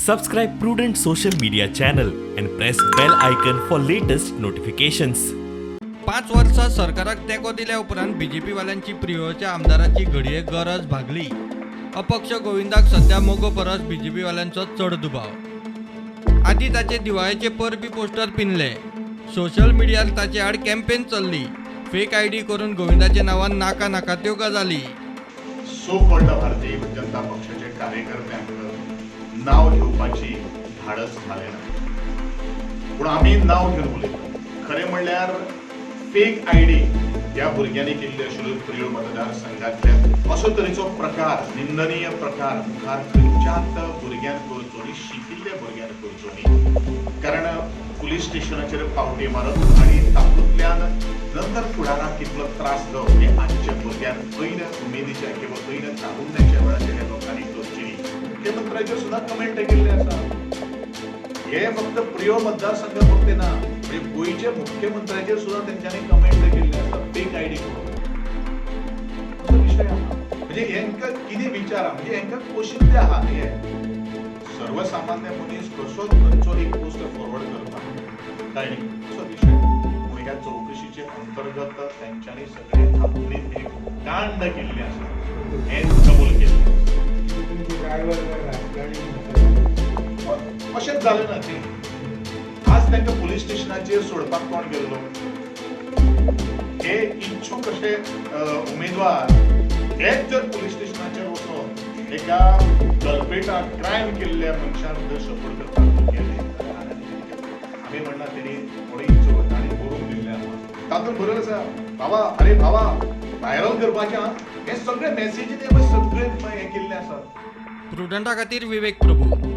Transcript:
Subscribe Prudent social media channel and press bell icon for latest notifications. 5 वर्सां सरकाराक तेको दिल्या उपरांत बीजेपी वाल्यांची प्रियोच्या आमदाराची घडये गरज भागली. अपक्ष गोविंदाक सध्या मोगो परस बीजेपी वाल्यांचो चड दुबाव. आदी ताचे दिवाळेचे परबी पोस्टर पिनले. सोशल मिडियार ताचे आड कॅम्पेन चल्ली. फेक आयडी करून गोविंदाच्या नावान नाका नाका त्यो गजाली. सो कॉल्ड भारतीय जनता पक्षाचे कार्यकर्त्यांक नाव घेवपाची धाडस जालें ना. पूण आमी नाव घेवन उलयता. खरें म्हणल्यार फेक आयडी ह्या भुरग्यांनी केल्ली आशिल्ल्यो प्रियो मतदारसंघांतल्या असो तरेचो प्रकार, निंदनीय प्रकार मुखार खंयच्याच भुरग्यान करचो न्ही, शिकिल्ल्या भुरग्यान करचो न्ही. कारण पुलीस स्टेशनाचेर पावटी मारप आनी तातूंतल्यान नंतर फुडाराक कितलो त्रास जावप हे आजच्या भुरग्यांक ऐन उमेदीच्या किंवा ऐन तारुण्याच्या वेळाचेर लोकांनी करची न्ही. ते मंत्र्याचेर सुद्दां कमेंट केल्ले आसा. हे फक्त प्रियो मतदारसंघ फक्त ना, म्हणजे गोंयचे मुख्यमंत्र्याचेर सुद्दां तेंच्यांनी कमेंट केल्ले आसा फेक आयडी करून. असो विशय आहा. म्हणजे हेंकां कितें विचार आहा, म्हणजे हेंकां पोशिंदे आहा न्ही हे. सर्वसामान्य मनीस कसो खंयचो एक पोस्ट फॉरवर्ड करता काय न्ही, असो विशय. पूण ह्या चौकशीचे अंतर्गत तेंच्यांनी सगळे आपलीच एक कांड केल्ली आसा, हें कबूल केल्लें. अशेंच जालें ना ते. आज तांकां पुलीस स्टेशनाचेर सोडपाक कोण गेल्लो? हे इच्छूक अशे उमेदवार हेच जर पुलीस स्टेशनाचेर वचून एका गलपेटाक क्रायम केल्ल्या मनशाक जर सपोर्ट करपाक गेले आमी म्हणना तेणी थोडी इच्छूक आनी बरोवन दिल्ले आसा. तातूंत बरोबर आसा बाबा, अरे बाबा व्हायरल करपाचें हे सगळे मॅसेजीन सगळे हे केल्ले आसात. प्रुडंटा खातीर विवेक प्रभू.